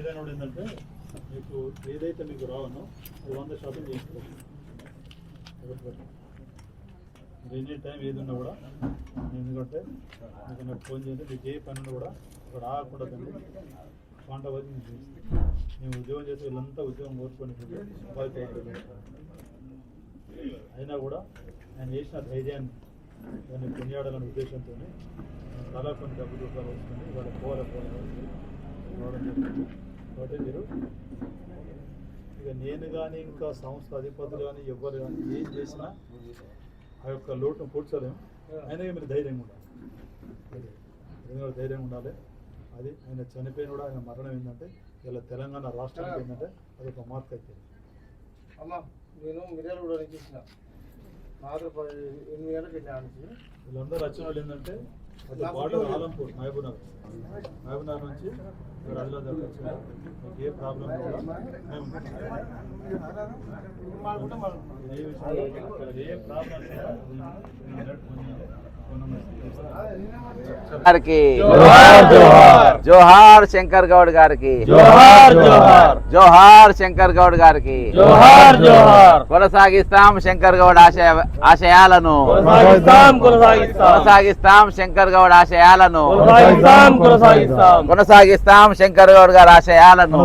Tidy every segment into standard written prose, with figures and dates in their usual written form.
ఏదైనా కూడా ఏంటంటే మీకు ఏదైతే మీకు రావనో అది 100% చేసుకోవచ్చు. ఎనీ టైం ఏది ఉన్నా కూడా ఎందుకంటే మీకు నాకు ఫోన్ చేస్తే మీకు ఏ పని ఉన్నా కూడా ఇక్కడ ఆగకూడదండి. పంట వరకు నేను చేస్తాను. మేము ఉద్యోగం చేస్తే వీళ్ళంతా ఉద్యోగం కోరుకొని అయినా కూడా ఆయన చేసిన ధైర్యాన్ని దాన్ని కొనియాడాలనే ఉద్దేశంతో చాలా కొన్ని డబ్బు రూపాయలు వస్తుంది వాళ్ళ పోవడం జరిగింది. కాబట్టి మీరు ఇక నేను కానీ ఇంకా సంస్థ అధిపతులు కానీ ఎవరు కానీ ఏం చేసినా ఆ యొక్క లోటును పూడ్చలేము. అయినా మీరు ధైర్యంగా ఉండాలి, ధైర్యంగా ఉండాలి. అది ఆయన చనిపోయిన కూడా ఆయన మరణం ఏంటంటే ఇలా తెలంగాణ రాష్ట్రానికి ఏంటంటే అది ఒక మార్క్ అయిపోయింది. అమ్మ నేను మిర్యాల కూడా చేసిన మాత్రం 8 గంటలకు వెళ్ళి వీళ్ళందరూ వచ్చిన వాళ్ళు ఏంటంటే అది బార్డర్ ఆలంపూర్ మహబూబ్నగర్ నుంచి ఇక్కడ ఆదిలాబాద్ వచ్చిన మీకు ఏ ప్రాబ్లం ఏ ప్రాబ్లం జోహార్ శంకర్ గౌడ్ గారికి, జోహార్ శంకర్ గౌడ్ గారికి. కొనసాగిస్తాం శంకర్ గౌడ్ ఆశయాలను, కొనసాగిస్తాం శంకర్ గౌడ్ ఆశయాలను, కొనసాగిస్తాం శంకర్ గౌడ్ గారి ఆశయాలను,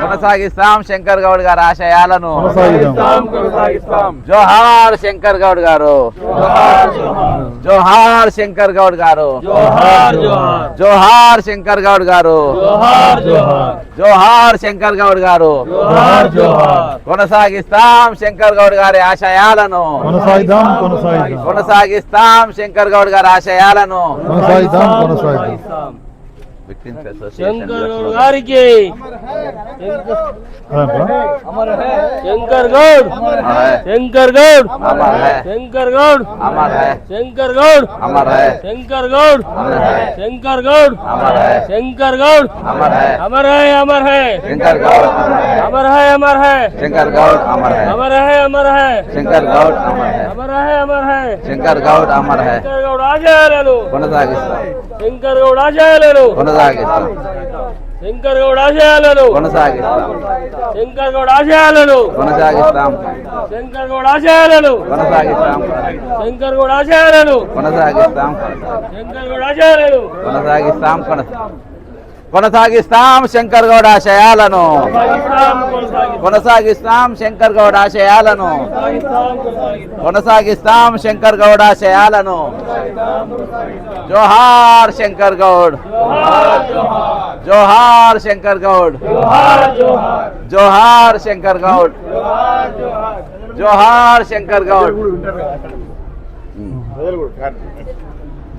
కొనసాగిస్తాం శంకర్ గౌడ్ గారి ఆశయాలను. జోహార్ శంకర్ గౌడ్ గారు, జోహార్ శంకర్ గౌడ్ గారు, జోహార్ శంకర్ గౌడ్ గారు, జోహార్ శంకర్ గౌడ్ గారు. కొనసాగిస్తాం శంకర్ గౌడ్ గారి ఆశయాలను, కొనసాగిస్తాం శంకర్ గౌడ్ గారి ఆశయాలను. శంకర్ గౌడ్ గారికి, శంకర్ గౌడ్, శంకర్ గౌడ్, శంకర్ గౌడ్, శంకర్ గౌడ్, శంకర్ గౌడ్, శంకర్ గౌడ్, శంకర్ గౌడ్. अमर है अमर है शंकर गौड, अमर है अमर है शंकर गौड, अमर है, अमर है अमर है शंकर गौड, अमर है, अमर है अमर है शंकर गौड, अमर है. శంకర్ గౌడ్ ఆశయాలను కొనసాగిస్తాం, శంకర్ గౌడ్ ఆశయాలను కొనసాగిస్తాం, శంకర్ గౌడ్ ఆశయాలను కొనసాగిస్తాం, శంకర్ గౌడ్ ఆశయాలను కొనసాగిస్తాం, శంకర్ గౌడ్ ఆశయాలను కొనసాగిస్తాం, శంకర్ గౌడ్ ఆశయాలను కొనసాగిస్తాం, శంకర్ గౌడ్ ఆశయాలను కొనసాగిస్తాం, కొనసాగిస్తాం శంకర్ గౌడ్ ఆశయాలను, కొనసాగిస్తాం శంకర్ గౌడ్ ఆశయాలను, కొనసాగిస్తాం శంకర్ గౌడ్ ఆశయాలను. జోహార్ శంకర్ గౌడ్, జోహార్ శంకర్ గౌడ్, జోహార్ శంకర్ గౌడ్, జోహార్ శంకర్ గౌడ్,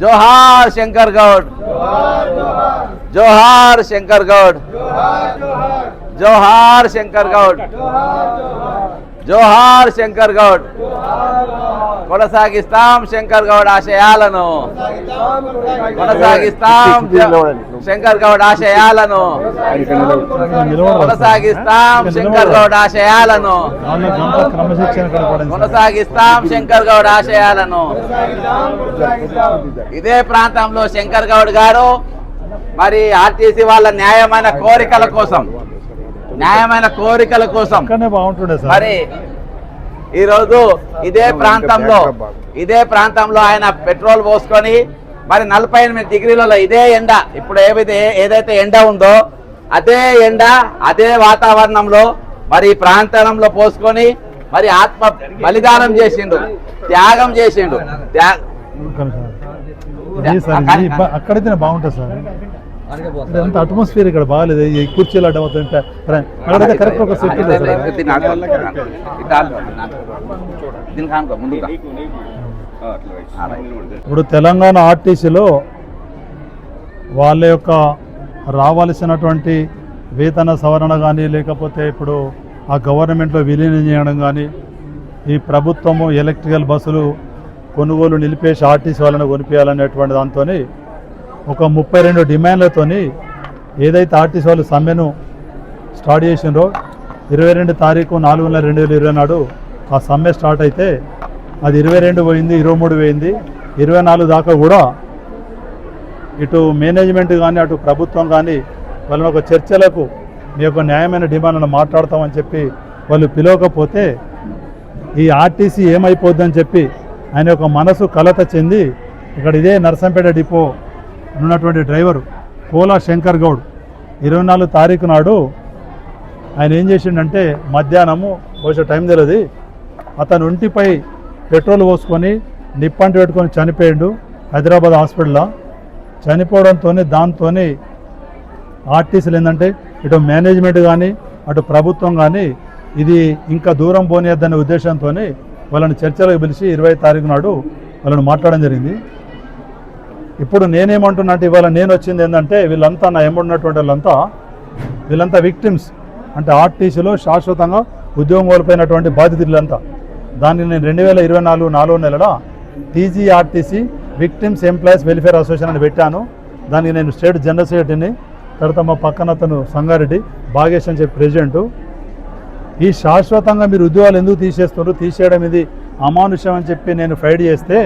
జోహార్ శంకర్ గౌడ్, జోహార్ శంకర్ గౌడ్, జోహార్ శంకర్ గౌడ్, జోహార్ శంకర్ గౌడ్. కొనసాగిస్తాం శంకర్ గౌడ్ ఆశయాలను, కొనసాగిస్తాం శంకర్ గౌడ్ ఆశయాలను, కొనసాగిస్తాం శంకర్ గౌడ్ ఆశయాలను, కొనసాగిస్తాం శంకర్ గౌడ్ ఆశయాలను. ఇదే ప్రాంతంలో శంకర్ గౌడ్ గారు మరి ఆర్టీసీ వాళ్ళ న్యాయమైన కోరికల కోసం మరి ఈరోజు ఇదే ప్రాంతంలో ఆయన పెట్రోల్ పోసుకొని మరి 48 డిగ్రీలలో ఇదే ఎండ, ఇప్పుడు ఏదైతే ఎండ ఉందో అదే ఎండ అదే వాతావరణంలో మరి ఈ ప్రాంతంలో పోసుకొని మరి ఆత్మ బలిదానం చేసిండు, త్యాగం చేసిండు. అక్కడైతే బాగుంటుంది సార్, అంత అట్మాస్ఫియర్ ఇక్కడ బాగాలేదు. ఈ కుర్చీలు అడ్డమవుతుంది కరెక్ట్ ఒక సెట్. ఇప్పుడు తెలంగాణ ఆర్టీసీలో వాళ్ళ యొక్క రావాల్సినటువంటి వేతన సవరణ కానీ లేకపోతే ఇప్పుడు ఆ గవర్నమెంట్లో విలీనం చేయడం కానీ ఈ ప్రభుత్వము ఎలక్ట్రికల్ బస్సులు కొనుగోలు నిలిపేసి ఆర్టీసీ వాళ్ళని కొనిపించాలనేటువంటి దాంతో ఒక 32 డిమాండ్లతో ఏదైతే ఆర్టీసీ వాళ్ళు సమ్మెను స్టార్ట్ చేసిండ్రో 22 తారీఖు 4/2020 నాడు ఆ సమ్మె స్టార్ట్ అయితే అది 22 పోయింది, 23 పోయింది, 24 దాకా కూడా ఇటు మేనేజ్మెంట్ కానీ అటు ప్రభుత్వం కానీ వాళ్ళని ఒక చర్చలకు మీ యొక్క న్యాయమైన డిమాండ్లను మాట్లాడతామని చెప్పి వాళ్ళు పిలవకపోతే ఈ ఆర్టీసీ ఏమైపోద్దని చెప్పి ఆయన యొక్క మనసు కలత చెంది ఇక్కడ ఇదే నర్సంపేట డిపో ఉన్నటువంటి డ్రైవరు కోలా శంకర్ గౌడ్ 24 తారీఖు నాడు ఆయన ఏం చేసిండంటే మధ్యాహ్నము బహుశా టైం తెలియదు, అతను ఒంటిపై పెట్రోల్ పోసుకొని నిప్పంటి పెట్టుకొని చనిపోయాడు హైదరాబాద్ హాస్పిటల్లో. చనిపోవడంతో దాంతో ఆర్టీసీలు ఏంటంటే ఇటు మేనేజ్మెంట్ కానీ అటు ప్రభుత్వం కానీ ఇది ఇంకా దూరం పోనీయద్దనే ఉద్దేశంతో వాళ్ళని చర్చలకు పిలిచి 20 తారీఖు నాడు వాళ్ళని మాట్లాడడం జరిగింది. ఇప్పుడు నేనేమంటున్నా అంటే ఇవాళ నేను వచ్చింది ఏంటంటే వీళ్ళంతా నా ఎమ్మడినటువంటి వీళ్ళంతా విక్టిమ్స్, అంటే ఆర్టీసీలో శాశ్వతంగా ఉద్యోగం కోల్పోయినటువంటి బాధితులంతా. దాన్ని నేను 2024 4వ నెలల TGRTC victims employees welfare association అని పెట్టాను. దానికి నేను స్టేట్ జనరల్ సెక్రటరీని, తర్వాత మా పక్కన అతను సంగారెడ్డి భాగేష్ అని చెప్పి ప్రెసిడెంటు. ఈ శాశ్వతంగా మీరు ఉద్యోగాలు ఎందుకు తీసేస్తున్నారు, తీసేయడం ఇది అమానుషం అని చెప్పి నేను ఫైట్ చేస్తే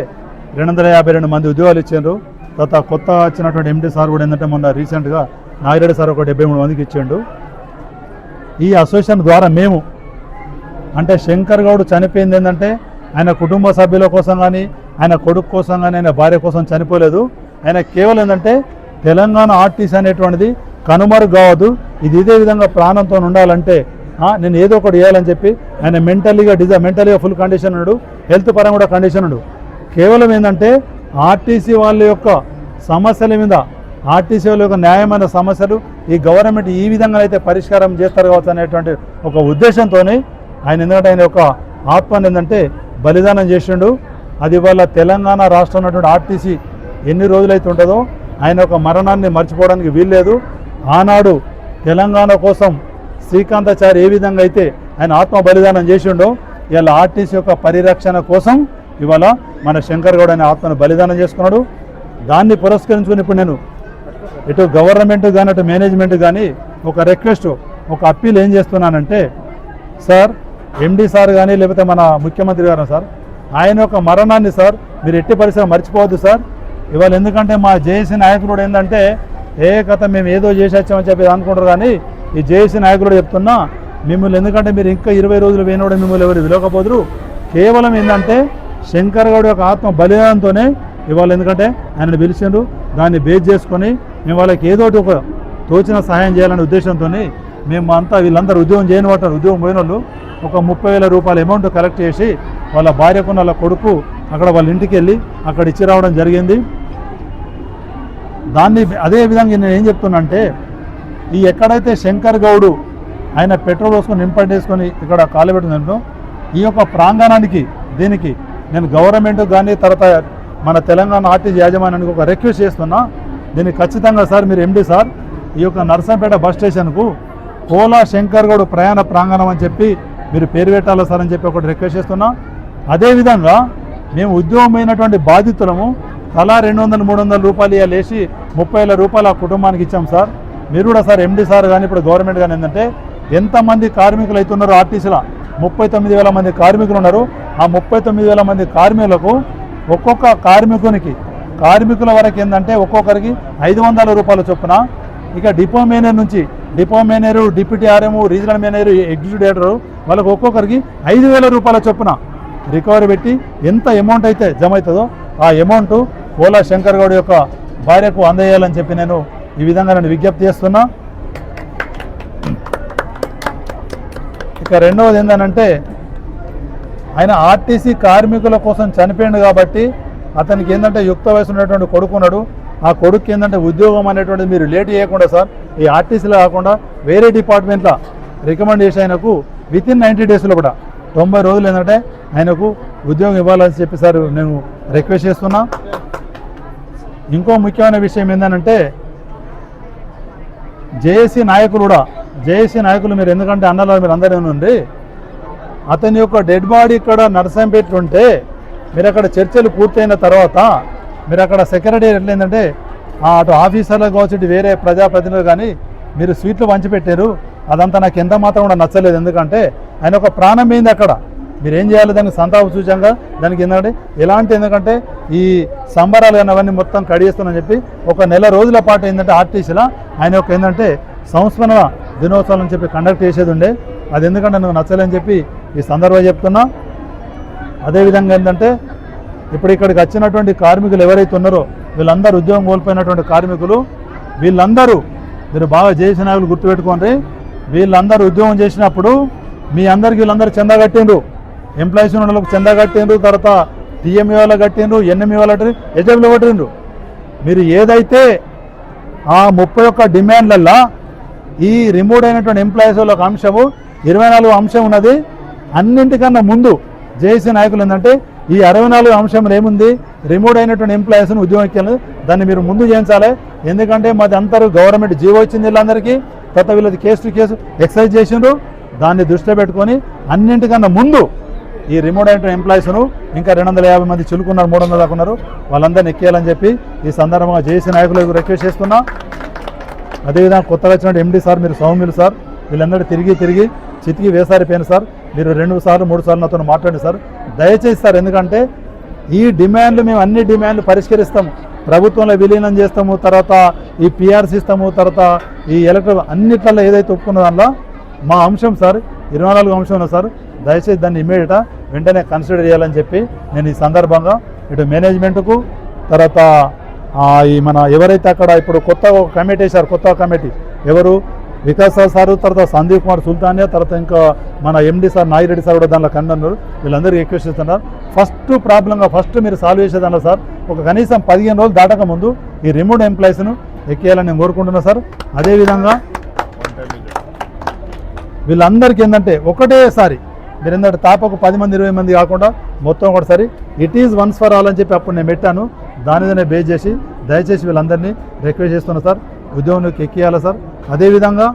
252 మంది ఉద్యోగాలు ఇచ్చారు. తర్వాత కొత్త వచ్చినటువంటి ఎండి సార్ కూడా ఏంటంటే మొన్న రీసెంట్గా నాగిరెడ్డి సార్ ఒక 73 మందికి ఇచ్చాడు. ఈ అసోసియేషన్ ద్వారా మేము అంటే శంకర్ గౌడ్ చనిపోయింది ఏంటంటే ఆయన కుటుంబ సభ్యుల కోసం కానీ ఆయన కొడుకు కోసం కానీ ఆయన భార్య కోసం చనిపోలేదు. ఆయన కేవలం ఏంటంటే తెలంగాణ ఆర్టీసీ అనేటువంటిది కనుమరుగు కావద్దు, ఇది ఇదే విధంగా ప్రాణంతో ఉండాలంటే నేను ఏదో ఒకటి చేయాలని చెప్పి ఆయన మెంటలీగా ఫుల్ కండిషన్ ఉన్నాడు, హెల్త్ పరంగా కూడా కండిషన్ ఉన్నాడు. కేవలం ఏంటంటే ఆర్టీసీ వాళ్ళ యొక్క సమస్యల మీద, ఆర్టీసీ వాళ్ళ యొక్క న్యాయమైన సమస్యలు ఈ గవర్నమెంట్ ఈ విధంగా అయితే పరిష్కారం చేస్తారు కావచ్చు అనేటువంటి ఒక ఉద్దేశంతోనే ఆయన ఎందుకంటే ఆయన యొక్క ఆత్మని ఏంటంటే బలిదానం చేసిండు. అది వాళ్ళ తెలంగాణ రాష్ట్రం ఉన్నటువంటి ఆర్టీసీ ఎన్ని రోజులైతే ఉంటుందో ఆయన ఒక మరణాన్ని మర్చిపోవడానికి వీల్లేదు. ఆనాడు తెలంగాణ కోసం శ్రీకాంతాచారి ఏ విధంగా అయితే ఆయన ఆత్మ బలిదానం చేసిండో ఇవాళ ఆర్టీసీ యొక్క పరిరక్షణ కోసం ఇవాళ మన శంకర్ గౌడ్ అనే ఆత్మను బలిదానం చేసుకున్నాడు. దాన్ని పురస్కరించుకుని ఇప్పుడు నేను ఇటు గవర్నమెంట్ కానీ అటు మేనేజ్మెంట్ కానీ ఒక రిక్వెస్ట్, ఒక అప్పీల్ ఏం చేస్తున్నానంటే, సార్ ఎండి సార్ కానీ లేకపోతే మన ముఖ్యమంత్రి గారు సార్ ఆయన యొక్క మరణాన్ని సార్ మీరు ఎట్టి పరిస్థితి మర్చిపోవద్దు సార్. ఇవాళ ఎందుకంటే మా జేఏసీ నాయకులు కూడా ఏంటంటే కథ మేము ఏదో చేసి వచ్చామని చెప్పి అనుకుంటారు, కానీ ఈ జేఏసీ నాయకులు కూడా చెప్తున్నా మిమ్మల్ని ఎందుకంటే మీరు ఇంకా 20 రోజులు పోయినోడు మిమ్మల్ని ఎవరు విలవకపోదురు. కేవలం ఏంటంటే శంకర్ గౌడ్ యొక్క ఆత్మ బలిదానంతోనే ఇవాళ ఎందుకంటే ఆయనను పిలిచిండ్రు, దాన్ని బేస్ చేసుకొని మేము వాళ్ళకి ఏదోటి ఒక తోచిన సహాయం చేయాలనే ఉద్దేశంతో మేము అంతా వీళ్ళందరూ ఉద్యోగం చేయని పట్టారు. ఉద్యోగం పోయిన వాళ్ళు ఒక 30,000 రూపాయల అమౌంట్ కలెక్ట్ చేసి వాళ్ళ భార్యకున్న వాళ్ళ కొడుకు అక్కడ వాళ్ళ ఇంటికి వెళ్ళి అక్కడ ఇచ్చి రావడం జరిగింది. దాన్ని అదేవిధంగా నేను ఏం చెప్తున్నా అంటే ఈ ఎక్కడైతే శంకర్ గౌడు ఆయన పెట్రోల్ వేసుకొని నింపట్టేసుకొని ఇక్కడ కాలు పెట్టిందంటో ఈ యొక్క ప్రాంగణానికి దీనికి నేను గవర్నమెంట్ కానీ తర్వాత మన తెలంగాణ ఆర్టీసీ యాజమాన్యానికి ఒక రిక్వెస్ట్ చేస్తున్నా. దీన్ని ఖచ్చితంగా సార్ మీరు ఎండి సార్ ఈ యొక్క నర్సంపేట బస్ స్టేషన్కు కోలా శంకర్ గౌడ్ ప్రయాణ ప్రాంగణం అని చెప్పి మీరు పేరు పెట్టాలి సార్ అని చెప్పి ఒకటి రిక్వెస్ట్ చేస్తున్నా. అదేవిధంగా మేము ఉద్యోగమైనటువంటి బాధితులము తలా 200-300 రూపాయలు వేసి 30,000 రూపాయలు ఆ కుటుంబానికి ఇచ్చాం సార్. మీరు కూడా సార్ ఎండి సార్ కానీ ఇప్పుడు గవర్నమెంట్ కానీ ఏంటంటే ఎంతమంది కార్మికులు అవుతున్నారు ఆర్టీసీలో 39,000 మంది కార్మికులు ఉన్నారు. ఆ 39,000 మంది కార్మికులకు ఒక్కొక్క కార్మికుల వరకు ఏంటంటే ఒక్కొక్కరికి 500 రూపాయల చొప్పున, ఇక డిపో మేనేజర్ నుంచి depot manager, deputy RM, regional manager, executive director వాళ్ళకు ఒక్కొక్కరికి 5,000 రూపాయల చొప్పున రికవరీ పెట్టి ఎంత అమౌంట్ అయితే జమ అవుతుందో ఆ అమౌంట్ కోలా శంకర్ గౌడ్ యొక్క భార్యకు అందజేయాలని చెప్పి నేను ఈ విధంగా నేను విజ్ఞప్తి చేస్తున్నా. ఇక రెండవది ఏంటంటే ఆయన ఆర్టీసీ కార్మికుల కోసం చనిపోయింది కాబట్టి అతనికి ఏంటంటే యుక్త వయసు ఉన్నటువంటి కొడుకున్నాడు. ఆ కొడుకు ఏంటంటే ఉద్యోగం అనేటువంటిది మీరు లేట్ చేయకుండా సార్ ఈ ఆర్టీసీలో కాకుండా వేరే డిపార్ట్మెంట్లో రికమెండ్ చేసి ఆయనకు వితిన్ 90 డేస్లో కూడా 90 రోజులు ఏంటంటే ఆయనకు ఉద్యోగం ఇవ్వాలని చెప్పి సార్ నేను రిక్వెస్ట్ చేస్తున్నా. ఇంకో ముఖ్యమైన విషయం ఏంటంటే జేఏసీ నాయకులు మీరు ఎందుకంటే అన్నలో మీరు అందరూ ఉండి అతని యొక్క డెడ్ బాడీ ఇక్కడ నర్సంపేట ఉంటే మీరు అక్కడ చర్చలు పూర్తయిన తర్వాత మీరు అక్కడ సెక్రటరీ ఎట్లయిందంటే అటు ఆఫీసర్లకు కావచ్చు వేరే ప్రజాప్రతినిధులు కానీ మీరు స్వీట్లు పంచిపెట్టారు. అదంతా నాకు ఎంత మాత్రం కూడా నచ్చలేదు. ఎందుకంటే ఆయన ఒక ప్రాణం పోయింది అక్కడ. మీరు ఏం చేయాలి దానికి సంతాప సూచంగా దానికి ఏంటంటే ఎందుకంటే ఈ సంబరాలు కానీ అవన్నీ మొత్తం కడిగేస్తానని చెప్పి ఒక నెల రోజుల పాటు ఏంటంటే ఆర్టీసీలో ఆయన యొక్క ఏంటంటే సంస్మరణ దినోత్సవాలు అని చెప్పి కండక్ట్ చేసేది ఉండే. అది ఎందుకంటే నాకు నచ్చలేని చెప్పి ఈ సందర్భంగా చెప్తున్నా. అదేవిధంగా ఏంటంటే ఇప్పుడు ఇక్కడికి వచ్చినటువంటి కార్మికులు ఎవరైతే ఉన్నారో వీళ్ళందరూ ఉద్యోగం కోల్పోయినటువంటి కార్మికులు, వీళ్ళందరూ మీరు బాగా చేసిన నాయకులు గుర్తుపెట్టుకోండి. వీళ్ళందరూ ఉద్యోగం చేసినప్పుడు మీ అందరికి వీళ్ళందరూ చందా కట్టిండ్రు, ఎంప్లాయీస్ ఉన్న వాళ్ళకి చందా కట్టిండ్రు, తర్వాత టీఎంఈ వాళ్ళకి కట్టిండ్రు, ఎన్ఎంఈ వాళ్ళకి కట్టిండ్రు, హెచ్ఎంలో కట్టిండ్రు. మీరు ఏదైతే ఆ 31 డిమాండ్లల్లో ఈ రిమూవ్ అయినటువంటి ఎంప్లాయీస్ వాళ్ళ అంశము 24 అంశం ఉన్నది. అన్నింటికన్నా ముందు జేఏసీ నాయకులు ఏంటంటే ఈ 64 అంశంలో ఏముంది, రిమూవ్ అయినటువంటి ఎంప్లాయీస్ని ఉద్యోగం ఎక్కాలి, దాన్ని మీరు ముందు చేయించాలి. ఎందుకంటే మాది అందరూ గవర్నమెంట్ జీవో వచ్చింది వీళ్ళందరికీ, కొత్త వీళ్ళది కేసు టు కేసు ఎక్సైజ్ చేసిండ్రు. దాన్ని దృష్టిలో పెట్టుకొని అన్నింటికన్నా ముందు ఈ రిమూవ్ అయిన ఎంప్లాయీస్ను ఇంకా 250 మంది చిలుకున్నారు, 300 దాకా ఉన్నారు, వాళ్ళందరినీ ఎక్కేయాలని చెప్పి ఈ సందర్భంగా జేఏసీ నాయకులకు రిక్వెస్ట్ చేస్తున్నా. అదేవిధంగా కొత్తగా వచ్చిన ఎండీ సార్, మీరు సౌమ్యులు సార్, వీళ్ళందరూ తిరిగి చితికి వేసారిపోయాను సార్. మీరు 2 సార్లు 3 సార్లు నాతో మాట్లాడండి సార్, దయచేసి సార్. ఎందుకంటే ఈ డిమాండ్లు మేము అన్ని డిమాండ్లు పరిష్కరిస్తాము, ప్రభుత్వంలో విలీనం చేస్తాము, తర్వాత ఈ పిఆర్సీ ఇస్తాము, తర్వాత ఈ ఎలక్ట్రిక్ అన్నిట్లలో ఏదైతే ఒప్పుకున్న దానిలో మా అంశం సార్ 24 అంశం ఉన్నా సార్. దయచేసి దాన్ని ఇమీడియట్గా వెంటనే కన్సిడర్ చేయాలని చెప్పి నేను ఈ సందర్భంగా ఇటు మేనేజ్మెంట్కు, తర్వాత ఈ మన ఎవరైతే అక్కడ ఇప్పుడు కొత్త కమిటీ వేశారు, కొత్త కమిటీ ఎవరు వికాస్ సార్, తర్వాత సందీప్ కుమార్ సుల్తానియా, తర్వాత ఇంకా మన ఎండి సార్ నాగిరెడ్డి సార్ కూడా దానిలో కన్నారు. వీళ్ళందరూ రిక్వెస్ట్ చేస్తున్నారు, ఫస్ట్ మీరు సాల్వ్ చేసేదానిలో సార్ ఒక కనీసం 15 రోజులు దాటక ముందు ఈ రిమూవ్ ఎంప్లాయీస్ను ఎక్కేయాలని నేను కోరుకుంటున్నాను సార్. అదేవిధంగా వీళ్ళందరికీ ఏంటంటే ఒకటేసారి మీరు ఏంటంటే తాపకు 10 మంది 20 మంది కాకుండా మొత్తం ఒకటిసారి it is once for all అని చెప్పి అప్పుడు నేను పెట్టాను. దాని మీద బేస్ చేసి దయచేసి వీళ్ళందరినీ రిక్వెస్ట్ చేస్తున్నా సార్, ఉద్యోగంలోకి ఎక్కియాలి సార్. అదేవిధంగా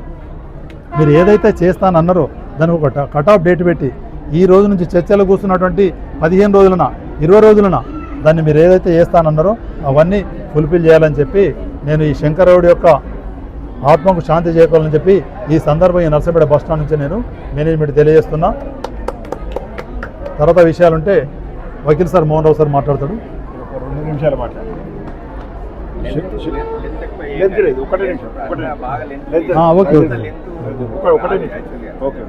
మీరు ఏదైతే చేస్తానన్నారో దానికి ఒక కట్ ఆఫ్ డేట్ పెట్టి ఈ రోజు నుంచి చర్చలు కూర్చున్నటువంటి 15 రోజులన 20 రోజులన దాన్ని మీరు ఏదైతే చేస్తానన్నారో అవన్నీ ఫుల్ఫిల్ చేయాలని చెప్పి నేను ఈ శంకరరావుడి యొక్క ఆత్మకు శాంతి చేకూరాలని చెప్పి ఈ సందర్భంగా ఈ నర్సపేట బస్ స్టాండ్ నుంచి నేను మేనేజ్మెంట్ తెలియజేస్తున్నా. తర్వాత విషయాలుంటే వకీల్ సార్ మోహన్ రావు సార్ మాట్లాడతాడు. 2 నిమిషాలు మాట్లాడాలి. ఓకే.